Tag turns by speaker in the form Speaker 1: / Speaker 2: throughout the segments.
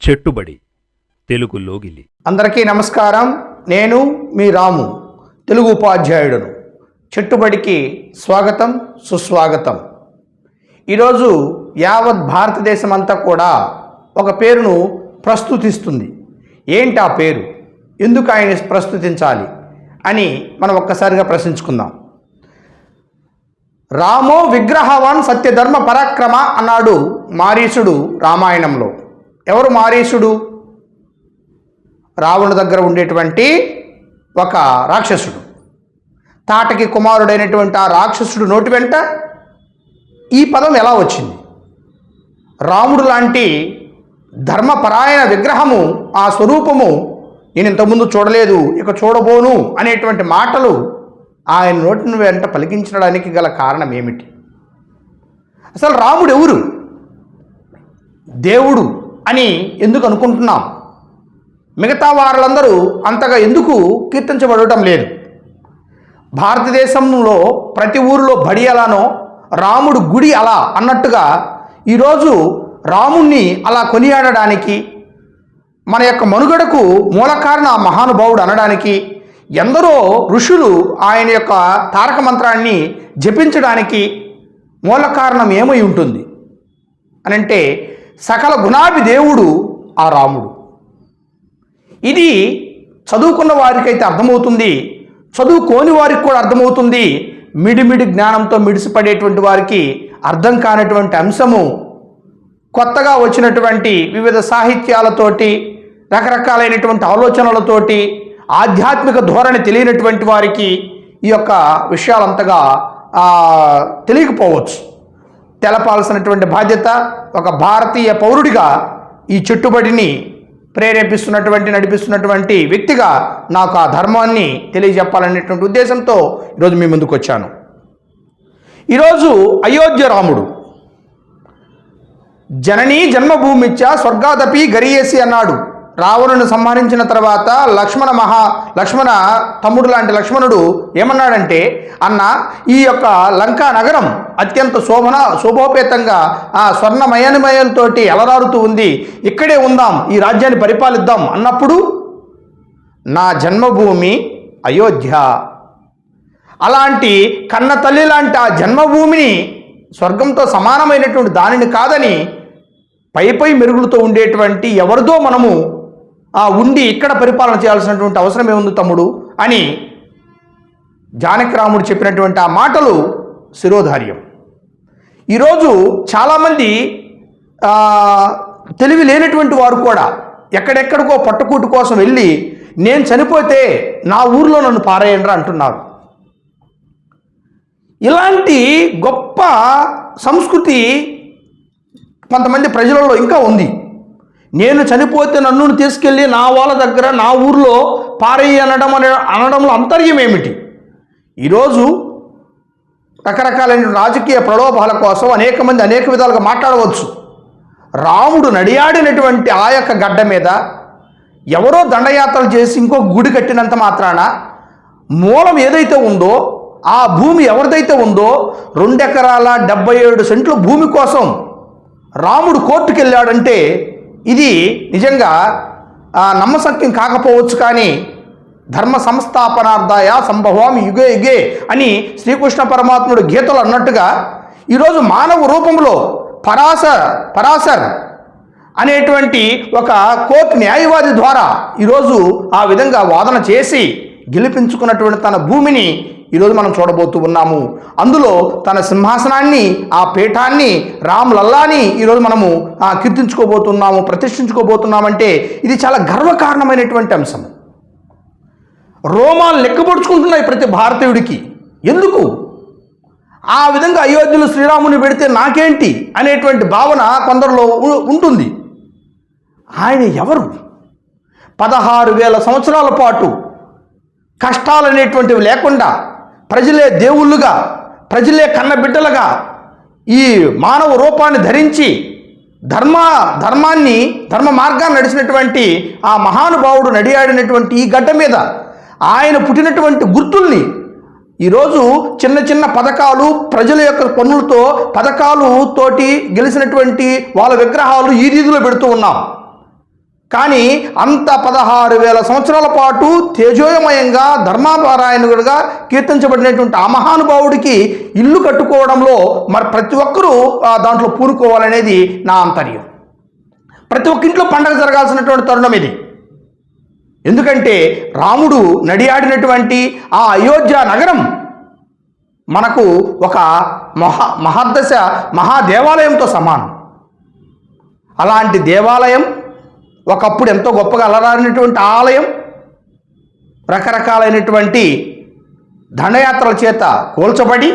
Speaker 1: చెట్టుబడి తెలుగు లోగిలి.
Speaker 2: అందరికీ నమస్కారం. నేను మీ రాము, తెలుగు ఉపాధ్యాయుడును. చెట్టుబడికి స్వాగతం, సుస్వాగతం. ఈరోజు యావత్ భారతదేశం అంతా కూడా ఒక పేరును ప్రస్తుతిస్తుంది. ఏంటి ఆ పేరు, ఎందుకు ఆయన ప్రస్తుతించాలి అని మనం ఒక్కసారిగా ప్రశ్నించుకుందాం. రామో విగ్రహవాన్ సత్యధర్మ పరాక్రమ అన్నాడు మారీసుడు రామాయణంలో. ఎవరు మారీసుడు? రావణుడి దగ్గర ఉండేటువంటి ఒక రాక్షసుడు. తాటకి కుమారుడైనటువంటి ఆ రాక్షసుడు నోటి వెంట ఈ పదం ఎలా వచ్చింది? రాముడు లాంటి ధర్మపరాయణ విగ్రహము, ఆ స్వరూపము నేను ఇంతకుముందు చూడలేదు, ఇక చూడబోను అనేటువంటి మాటలు ఆయన నోటిని వెంట పలికించడానికి గల కారణం ఏమిటి? అసలు రాముడు ఎవరు? దేవుడు అని ఎందుకు అనుకుంటున్నాం? మిగతా వారందరూ అంతగా ఎందుకు కీర్తించబడటం లేదు? భారతదేశంలో ప్రతి ఊరిలో బడి ఎలానో రాముడు గుడి అలా అన్నట్టుగా ఈరోజు రాముణ్ణి అలా కొనియాడడానికి, మన యొక్క మనుగడకు మూల కారణం ఆ మహానుభావుడు అనడానికి ఎందరో ఋషులు ఆయన యొక్క తారక మంత్రాన్ని జపించడానికి మూల కారణం ఏమై ఉంటుంది అనంటే సకల గుణాభి దేవుడు ఆ రాముడు. ఇది చదువుకున్న వారికైతే అర్థమవుతుంది, చదువుకోని వారికి కూడా అర్థమవుతుంది. మిడిమిడి జ్ఞానంతో మిడిసిపడేటువంటి వారికి అర్థం కానటువంటి అంశము కొత్తగా వచ్చినటువంటి వివిధ సాహిత్యాలతోటి, రకరకాలైనటువంటి ఆలోచనలతోటి, ఆధ్యాత్మిక ధోరణి తెలియనటువంటి వారికి ఈ యొక్క విషయాలంతగా తెలియకపోవచ్చు. తెలపాల్సినటువంటి బాధ్యత ఒక భారతీయ పౌరుడిగా ఈ చెట్టుబడిని నడిపిస్తున్నటువంటి వ్యక్తిగా నాకు ఆ ధర్మాన్ని తెలియజెప్పాలనేటువంటి ఉద్దేశంతో ఈరోజు మీ ముందుకు వచ్చాను. ఈరోజు అయోధ్య రాముడు జననీ జన్మభూమిచ్చ స్వర్గాదపి గరియేసి అన్నాడు. రావణుని సంహరించిన తర్వాత లక్ష్మణ తమ్ముడు లాంటి లక్ష్మణుడు ఏమన్నాడంటే, అన్న ఈ యొక్క లంకా నగరం అత్యంత శోభోపేతంగా ఆ స్వర్ణమయనమయంతో అలరారుతూ ఉంది, ఇక్కడే ఉందాం, ఈ రాజ్యాన్ని పరిపాలిద్దాం అన్నప్పుడు నా జన్మభూమి అయోధ్య, అలాంటి కన్న తల్లి లాంటి ఆ జన్మభూమిని స్వర్గంతో సమానమైనటువంటి దానిని కాదని పై మెరుగులతో ఉండేటువంటి ఎవరిదో మనము ఉండి ఇక్కడ పరిపాలన చేయాల్సినటువంటి అవసరం ఏముంది తమ్ముడు అని జానకి రాముడు చెప్పినటువంటి ఆ మాటలు శిరోధార్యం. ఈరోజు చాలామంది తెలివి లేనటువంటి వారు కూడా ఎక్కడెక్కడికో పట్టుకూటు కోసం వెళ్ళి నేను చనిపోతే నా ఊరిలో నన్ను పారేయండ్రా అంటున్నారు. ఇలాంటి గొప్ప సంస్కృతి కొంతమంది ప్రజలలో ఇంకా ఉంది. నేను చనిపోతే నన్ను తీసుకెళ్ళి నా వాళ్ళ దగ్గర నా ఊర్లో పారేయి అనడంలో అంతర్యం ఏమిటి? ఈరోజు రకరకాలైన రాజకీయ ప్రలోభాల కోసం అనేక మంది అనేక విధాలుగా మాట్లాడవచ్చు. రాముడు నడియాడినటువంటి ఆ యొక్క గడ్డ మీద ఎవరో దండయాత్రలు చేసి ఇంకో గుడి కట్టినంత మాత్రాన మూలం ఏదైతే ఉందో ఆ భూమి ఎవరిదైతే ఉందో 2 ఎకరాల 77 సెంట్లు భూమి కోసం రాముడు కోర్టుకు వెళ్ళాడంటే ఇది నిజంగా నమ్మశక్యం కాకపోవచ్చు. కానీ ధర్మ సంస్థాపనార్థాయ సంభవామి యుగే యుగే అని శ్రీకృష్ణ పరమాత్ముడు గీతలు అన్నట్టుగా ఈరోజు మానవ రూపంలో పరాశర్ అనేటువంటి ఒక కోర్టు న్యాయవాది ద్వారా ఈరోజు ఆ విధంగా వాదన చేసి గెలిపించుకున్నటువంటి తన భూమిని ఈరోజు మనం చూడబోతూ ఉన్నాము. అందులో తన సింహాసనాన్ని, ఆ పీఠాన్ని, రామ్ లల్లాని ఈరోజు మనము కీర్తించుకోబోతున్నాము, ప్రతిష్ఠించుకోబోతున్నామంటే ఇది చాలా గర్వకారణమైనటువంటి అంశం. రోమాలు లెక్కపరుచుకుంటున్నాయి ప్రతి భారతీయుడికి. ఎందుకు? ఆ విధంగా అయోధ్యలో శ్రీరాముని పెడితే నాకేంటి అనేటువంటి భావన కొందరిలో ఉంటుంది. ఆయన ఎవరు? 16,000 సంవత్సరాల పాటు కష్టాలు అనేటువంటివి లేకుండా ప్రజలే దేవుళ్ళుగా, ప్రజలే కన్నబిడ్డలుగా ఈ మానవ రూపాన్ని ధరించి ధర్మ మార్గాన్ని నడిచినటువంటి ఆ మహానుభావుడు నడియాడినటువంటి ఈ గడ్డ మీద ఆయన పుట్టినటువంటి గుర్తుల్ని ఈరోజు చిన్న చిన్న పథకాలు, ప్రజల యొక్క పన్నులతో పథకాలు తోటి గెలిచినటువంటి వాళ్ళ విగ్రహాలు ఈ రీతిలో పెడుతూ ఉన్నాం. కానీ అంత 16,000 సంవత్సరాల పాటు తేజోమయంగా ధర్మపారాయణుడిగా కీర్తించబడినటువంటి ఆ మహానుభావుడికి ఇల్లు కట్టుకోవడంలో మరి ప్రతి ఒక్కరూ దాంట్లో పూనుకోవాలనేది నా ఆంతర్యం. ప్రతి ఒక్క ఇంట్లో పండగ జరగాల్సినటువంటి తరుణం ఇది. ఎందుకంటే రాముడు నడియాడినటువంటి ఆ అయోధ్య నగరం మనకు ఒక మహాదశ మహాదేవాలయంతో సమానం. అలాంటి దేవాలయం ఒకప్పుడు ఎంతో గొప్పగా అలరారినటువంటి ఆలయం రకరకాలైనటువంటి దండయాత్రల చేత కూల్చబడి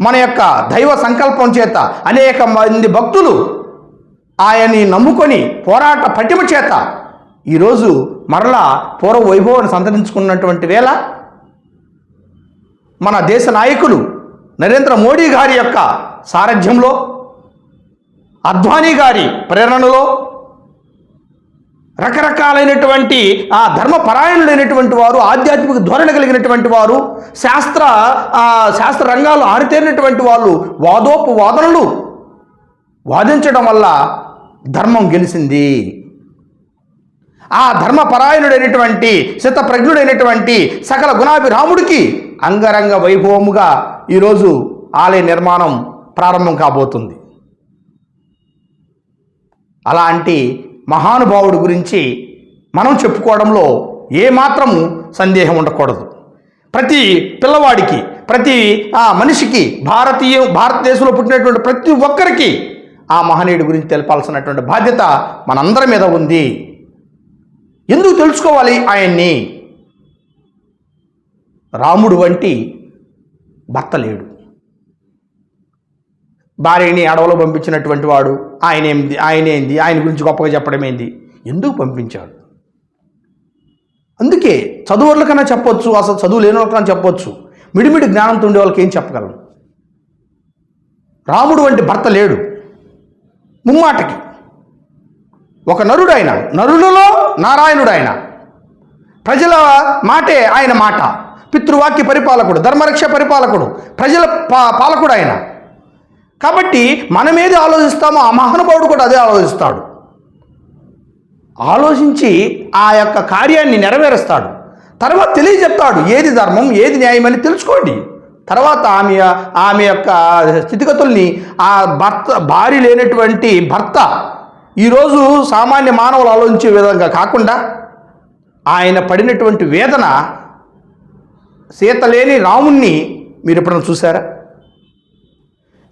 Speaker 2: మన యొక్క దైవ సంకల్పం చేత అనేక మంది భక్తులు ఆయన్ని నమ్ముకొని పోరాట పటిమ చేత ఈరోజు మరలా పూర్వ వైభవాన్ని సంతరించుకున్నటువంటి వేళ మన దేశ నాయకులు నరేంద్ర మోడీ గారి యొక్క సారథ్యంలో, అద్వానీ గారి ప్రేరణలో రకరకాలైనటువంటి ఆ ధర్మపరాయణులైనటువంటి వారు, ఆధ్యాత్మిక ధోరణి కలిగినటువంటి వారు, శాస్త్ర రంగాలు ఆరితేరినటువంటి వాళ్ళు వాదోపవాదనలు వాదించడం వల్ల ధర్మం గెలిచింది. ఆ ధర్మపరాయణుడైనటువంటి శతప్రజ్ఞుడైనటువంటి సకల గుణాభిరాముడికి అంగరంగ వైభవముగా ఈరోజు ఆలయ నిర్మాణం ప్రారంభం కాబోతుంది. అలాంటి మహానుభావుడి గురించి మనం చెప్పుకోవడంలో ఏమాత్రము సందేహం ఉండకూడదు. ప్రతి పిల్లవాడికి, ప్రతి మనిషికి, భారతదేశంలో పుట్టినటువంటి ప్రతి ఒక్కరికి ఆ మహనీయుడి గురించి తెలపాల్సినటువంటి బాధ్యత మనందరి మీద ఉంది. ఎందుకు తెలుసుకోవాలి ఆయన్ని? రాముడు వంటి భర్త లేడు. భార్యని అడవిలో పంపించినటువంటి వాడు ఆయనేంది, ఆయన గురించి గొప్పగా చెప్పడం ఏంది? ఎందుకు పంపించాడు? అందుకే చదువులకన్నా చెప్పొచ్చు, అసలు చదువు లేని వాళ్ళకన్నా చెప్పొచ్చు, మిడిమిడి జ్ఞానంతో ఉండే వాళ్ళకి ఏం చెప్పగలం? రాముడు వంటి భర్త లేడు. ముమ్మాటకి ఒక నరుడు ఆయన, నరులలో నారాయణుడు ఆయన. ప్రజల మాటే ఆయన మాట. పితృవాక్య పరిపాలకుడు, ధర్మరక్ష పరిపాలకుడు, ప్రజల పాలకుడు ఆయన. కాబట్టి మనం ఏది ఆలోచిస్తామో ఆ మహానుభావుడు కూడా అదే ఆలోచిస్తాడు. ఆలోచించి ఆ యొక్క కార్యాన్ని నెరవేరుస్తాడు. తర్వాత తెలియజెప్తాడు ఏది ధర్మం, ఏది న్యాయం అని తెలుసుకోండి. తర్వాత ఆమె యొక్క స్థితిగతుల్ని, ఆ భార్య లేనటువంటి భర్త ఈరోజు సామాన్య మానవులు ఆలోచించే విధంగా కాకుండా ఆయన పడినటువంటి వేదన, సీత లేని రాముణ్ణి మీరు ఎప్పుడైనా చూసారా?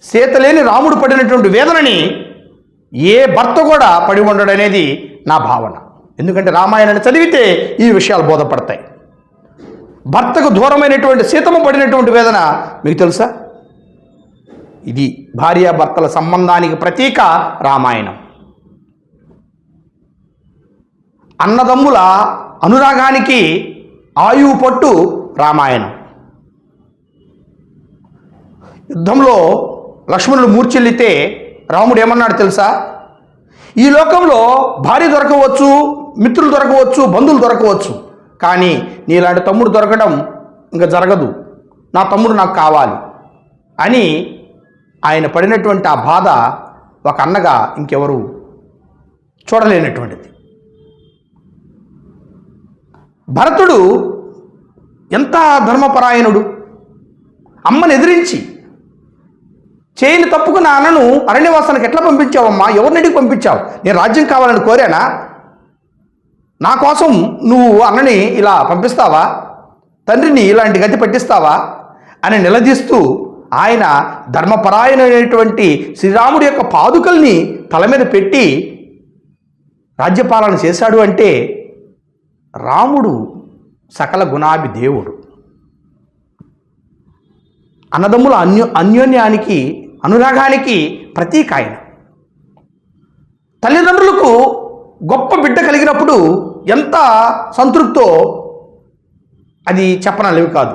Speaker 2: సీత లేని రాముడు పడినటువంటి వేదనని ఏ భర్త కూడా పడి ఉండడనేది నా భావన. ఎందుకంటే రామాయణాన్ని చదివితే ఈ విషయాలు బోధపడతాయి. భర్తకు దూరమైనటువంటి సీతమ్మ పడినటువంటి వేదన మీకు తెలుసా? ఇది భార్యాభర్తల సంబంధానికి ప్రతీక రామాయణం. అన్నదమ్ముల అనురాగానికి ఆయువు పట్టు రామాయణం. యుద్ధంలో లక్ష్మణుడు మూర్ఛిల్లితే రాముడు ఏమన్నాడు తెలుసా? ఈ లోకంలో భార్య దొరకవచ్చు, మిత్రులు దొరకవచ్చు, బంధువులు దొరకవచ్చు, కానీ నీలాంటి తమ్ముడు దొరకడం ఇంకా జరగదు. నా తమ్ముడు నాకు కావాలి అని ఆయన పడినటువంటి ఆ బాధ ఒక అన్నగా ఇంకెవరు చూడలేనటువంటిది. భరతుడు ఎంత ధర్మపరాయణుడు! అమ్మని ఎదిరించి చేయని తప్పుకు నా అన్నను అరణ్యవాసానికి ఎట్లా పంపించావమ్మా? ఎవరినడికి పంపించావు? నేను రాజ్యం కావాలని కోరానా? నా కోసం నువ్వు అన్నని ఇలా పంపిస్తావా? తండ్రిని ఇలాంటి గతి పట్టిస్తావా అని నిలదీస్తూ ఆయన ధర్మపరాయణమైనటువంటి శ్రీరాముడి యొక్క పాదుకల్ని తల మీద పెట్టి రాజ్యపాలన చేశాడు. అంటే రాముడు సకల గుణాభి దేవుడు. అన్నదమ్ముల అన్యోన్యానికి, అనురాగానికి ప్రతీక ఆయన. తల్లిదండ్రులకు గొప్ప బిడ్డ కలిగినప్పుడు ఎంత సంతృప్తో అది చెప్పనలేవి కాదు.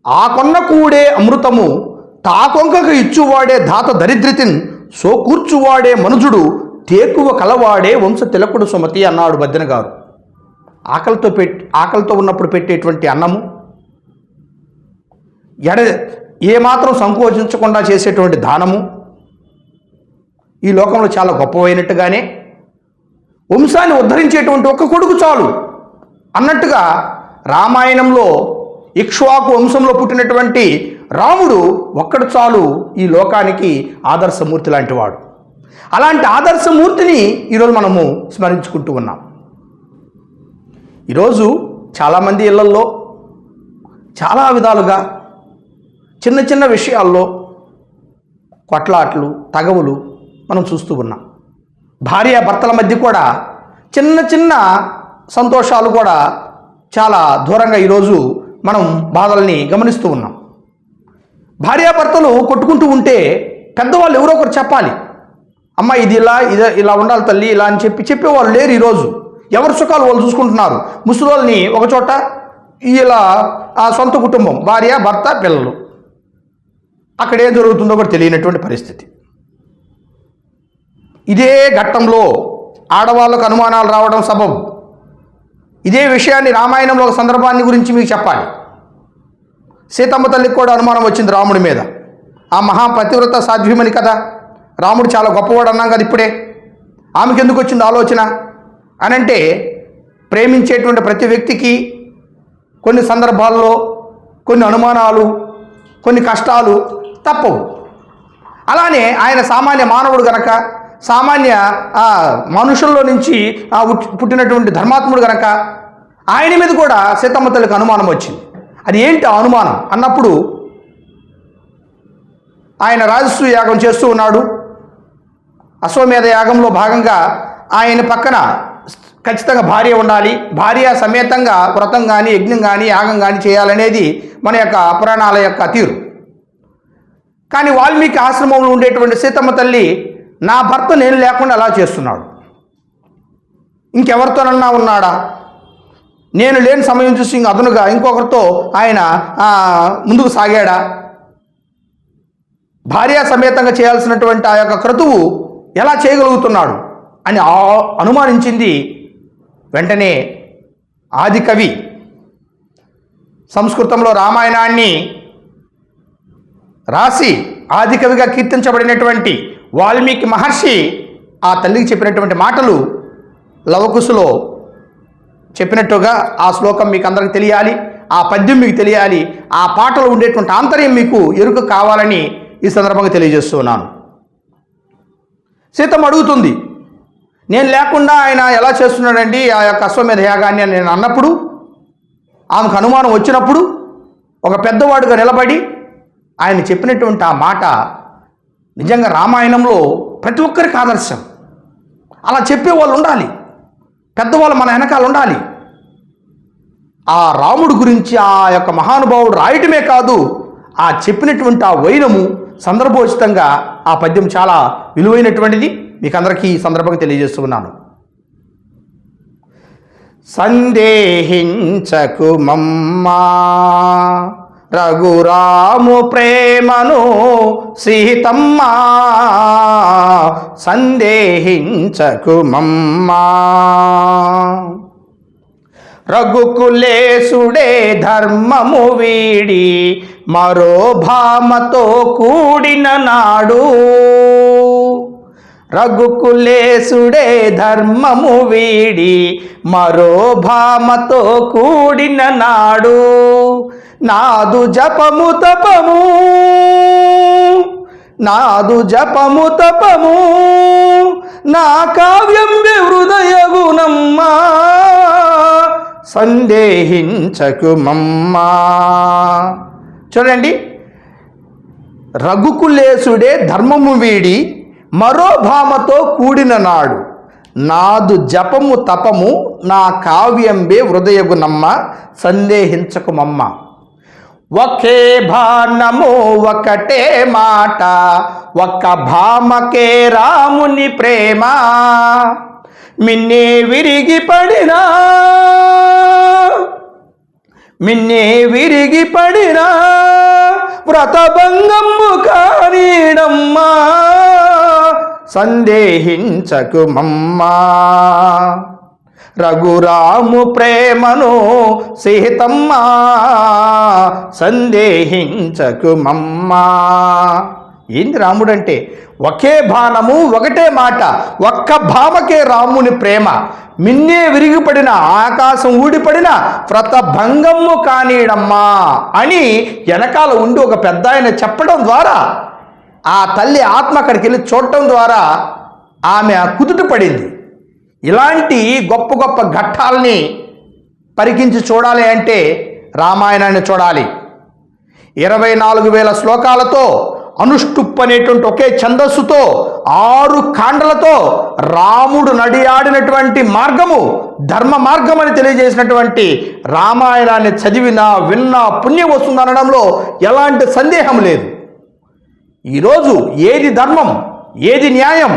Speaker 2: ఆ కొన్న కూడే అమృతము తాకొంకకు ఇచ్చువాడే దాత దరిద్రితిన్ సో కూర్చువాడే మనుజుడు తేకువ కలవాడే వంశ తిలకుడు సుమతి అన్నాడు బద్దెన గారు. ఆకలితో ఉన్నప్పుడు పెట్టేటువంటి అన్నము, ఏమాత్రం సంకోచించకుండా చేసేటువంటి దానము, ఈ లోకంలో చాలా గొప్పవైనట్టుగానే వంశాన్ని ఉద్ధరించేటువంటి ఒక్క కొడుకు చాలు అన్నట్టుగా రామాయణంలో ఇక్ష్వాకు వంశంలో పుట్టినటువంటి రాముడు ఒక్కడు చాలు ఈ లోకానికి ఆదర్శమూర్తి లాంటివాడు. అలాంటి ఆదర్శమూర్తిని ఈరోజు మనము స్మరించుకుంటూ ఉన్నాం. ఈరోజు చాలామంది ఇళ్లల్లో చాలా విధాలుగా చిన్న చిన్న విషయాల్లో కొట్లాట్లు తగవులు మనం చూస్తూ ఉన్నాం. భార్యాభర్తల మధ్య కూడా చిన్న చిన్న సంతోషాలు కూడా చాలా దూరంగా ఈరోజు మనం బాధల్ని గమనిస్తూ ఉన్నాం. భార్యాభర్తలు కొట్టుకుంటూ ఉంటే పెద్దవాళ్ళు ఎవరో ఒకరు చెప్పాలి, అమ్మ ఇది ఇలా ఉండాలి తల్లి ఇలా అని చెప్పేవాళ్ళు లేరు. ఈరోజు ఎవరి సుఖాలు వాళ్ళు చూసుకుంటున్నారు. ముసలోళ్ళని ఒకచోట, ఇలా ఆ సొంత కుటుంబం భార్య భర్త పిల్లలు, అక్కడ ఏం జరుగుతుందో కూడా తెలియనటువంటి పరిస్థితి. ఇదే ఘట్టంలో ఆడవాళ్ళకు అనుమానాలు రావడం సబబు. ఇదే విషయాన్ని రామాయణంలో ఒక సందర్భాన్ని గురించి మీకు చెప్పాలి. సీతమ్మ తల్లికి కూడా అనుమానం వచ్చింది రాముడి మీద. ఆ మహాపతివ్రత సాధ్వీమని కదా, రాముడు చాలా గొప్పవాడు అన్నాం కదా ఇప్పుడే, ఆమెకి ఎందుకు వచ్చింది ఆలోచన అని అంటే, ప్రేమించేటువంటి ప్రతి వ్యక్తికి కొన్ని సందర్భాల్లో కొన్ని అనుమానాలు కొన్ని కష్టాలు తప్పవు. అలానే ఆయన సామాన్య మానవుడు గనక, సామాన్య మనుషుల్లో నుంచి పుట్టినటువంటి ధర్మాత్ముడు గనక ఆయన మీద కూడా సీతమ్మ తల్లికి అనుమానం వచ్చింది. అది ఏంటి ఆ అనుమానం అన్నప్పుడు, ఆయన రాజసూయ యాగం చేస్తూ ఉన్నాడు. అశ్వమేధ యాగంలో భాగంగా ఆయన పక్కన ఖచ్చితంగా భార్య ఉండాలి, భార్య సమేతంగా వ్రతం కానీ యజ్ఞం కానీ యాగం కానీ చేయాలనేది మన యొక్క పురాణాల యొక్క తీరు. కానీ వాల్మీకి ఆశ్రమంలో ఉండేటువంటి సీతమ్మ తల్లి, నా భర్త నేను లేకుండా అలా చేస్తున్నాడు, ఇంకెవరితోనన్నా ఉన్నాడా, నేను లేని సమయం చూసి అదనుగా ఇంకొకరితో ఆయన ముందుకు సాగాడా, భార్య సమేతంగా చేయాల్సినటువంటి ఆ యొక్క క్రతువు ఎలా చేయగలుగుతున్నాడు అని అనుమానించింది. వెంటనే ఆది కవి, సంస్కృతంలో రామాయణాన్ని రాసి ఆది కవిగా కీర్తించబడినటువంటి వాల్మీకి మహర్షి ఆ తల్లికి చెప్పినటువంటి మాటలు లవకుశలో చెప్పినట్టుగా ఆ శ్లోకం మీకు అందరికీ తెలియాలి, ఆ పద్యం మీకు తెలియాలి, ఆ పాటలో ఉండేటువంటి ఆంతర్యం మీకు ఎరుక కావాలని ఈ సందర్భంగా తెలియజేస్తున్నాను. సీతమ్మ అడుగుతుంది, నేను లేకుండా ఆయన ఎలా చేస్తున్నాడండి ఆ యొక్క అశ్వమేధ యాగాన్ని అని నేను అన్నప్పుడు, ఆమెకు అనుమానం వచ్చినప్పుడు ఒక పెద్దవాడుగా నిలబడి ఆయన చెప్పినటువంటి ఆ మాట నిజంగా రామాయణంలో ప్రతి ఒక్కరికి ఆదర్శం. అలా చెప్పేవాళ్ళు ఉండాలి, పెద్దవాళ్ళు మన వెనకాల ఉండాలి. ఆ రాముడు గురించి ఆ యొక్క మహానుభావుడు రాయటమే కాదు, ఆ చెప్పినటువంటి ఆ వైనము సందర్భోచితంగా ఆ పద్యం చాలా విలువైనటువంటిది. మీకు అందరికీ ఈ సందర్భంగా తెలియజేస్తున్నాను. సందేహించకు మమ్మా రఘురాము ప్రేమను సీతమ్మా, సందేహించకు మమ్మా. రఘుకులేసుడే ధర్మము వీడి మరో భామతో కూడిన నాడు, రఘుకులేసుడే ధర్మము వీడి మరో భామతో కూడిన నాడు, నాదు జపము తపము నా కావ్యం హృదయగునమ్మా, సందేహించకు మమ్మా. చూడండి, రఘుకులేసుడే ధర్మము వీడి మరో భామతో కూడిన నాడు, నాదు జపము తపము నా కావ్యంబే హృదయగునమ్మ, సందేహించకు మమ్మ. ఒకే బాణము ఒకటే మాట, ఒక్క భామకే రాముని ప్రేమ, మిన్నే విరిగి పడినా వ్రతభంగము కానీడమ్మా, సందేహించకు మమ్మా. రఘురాము ప్రేమను సీతమ్మా, సందేహించకు మమ్మా. ఏంది రాముడంటే? ఒకే బాణము ఒకటే మాట, ఒక్క భామకే రాముని ప్రేమ, మిన్నే విరిగిపడిన ఆకాశం ఊడిపడిన వ్రతభంగము కానీడమ్మా అని వెనకాల ఉండి ఒక పెద్ద ఆయన చెప్పడం ద్వారా ఆ తల్లి ఆత్మ అక్కడికి వెళ్ళి చూడటం ద్వారా ఆమె కుదుట పడింది. ఇలాంటి గొప్ప గొప్ప ఘట్టాలని పరికించి చూడాలి అంటే రామాయణాన్ని చూడాలి. 24,000 శ్లోకాలతో, అనుష్టుప్ అనేటువంటి ఒకే ఛందస్సుతో, 6 కాండలతో రాముడు నడియాడినటువంటి మార్గము ధర్మ మార్గం అని తెలియజేసినటువంటి రామాయణాన్ని చదివినా విన్నా పుణ్యం వస్తుందనడంలో ఎలాంటి సందేహం లేదు. ఈరోజు ఏది ధర్మం, ఏది న్యాయం,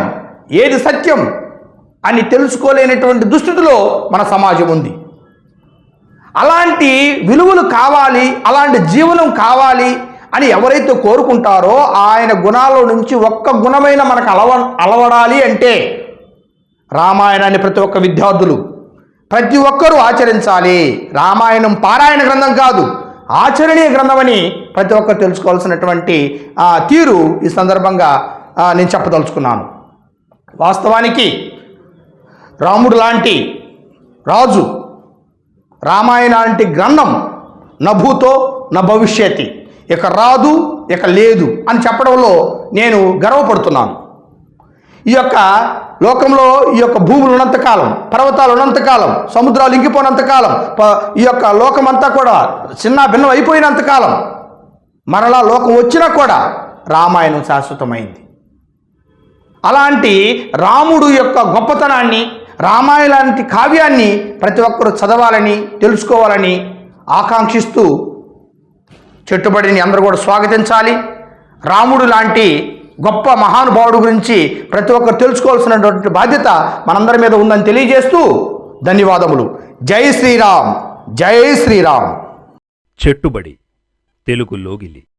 Speaker 2: ఏది సత్యం అని తెలుసుకోలేనటువంటి దుస్థితిలో మన సమాజం ఉంది. అలాంటి విలువలు కావాలి, అలాంటి జీవనం కావాలి అని ఎవరైతే కోరుకుంటారో ఆయన గుణాల్లో నుంచి ఒక్క గుణమైన మనకు అలవడాలి అంటే రామాయణాన్ని ప్రతి ఒక్క విద్యార్థులు ప్రతి ఒక్కరూ ఆచరించాలి. రామాయణం పారాయణ గ్రంథం కాదు, ఆచరణీయ గ్రంథమని ప్రతి ఒక్కరు తెలుసుకోవాల్సినటువంటి తీరు ఈ సందర్భంగా నేను చెప్పదలుచుకున్నాను. వాస్తవానికి రాముడు లాంటి రాజు, రామాయణాంటి గ్రంథం నభూతో నా భవిష్యతి, ఇక రాదు ఇక లేదు అని చెప్పడంలో నేను గర్వపడుతున్నాను. ఈ యొక్క లోకంలో ఈ యొక్క భూములు ఉన్నంతకాలం, పర్వతాలు ఉన్నంతకాలం, సముద్రాలు ఇంకిపోయినంతకాలం, ఈ యొక్క లోకమంతా కూడా చిన్న భిన్నం అయిపోయినంతకాలం, మరలా లోకం వచ్చినా కూడా రామాయణం శాశ్వతమైంది. అలాంటి రాముడు యొక్క గొప్పతనాన్ని, రామాయణాంటి కావ్యాన్ని ప్రతి ఒక్కరూ చదవాలని, తెలుసుకోవాలని ఆకాంక్షిస్తూ చెట్టుబడిని అందరూ కూడా స్వాగతించాలి. రాముడు లాంటి గొప్ప మహానుభావుడు గురించి ప్రతి ఒక్కరు తెలుసుకోవాల్సినటువంటి బాధ్యత మనందరి మీద ఉందని తెలియజేస్తూ ధన్యవాదములు. జై శ్రీరామ్, జై శ్రీరామ్.
Speaker 1: చెట్టుబడి తెలుగు లోగిలి.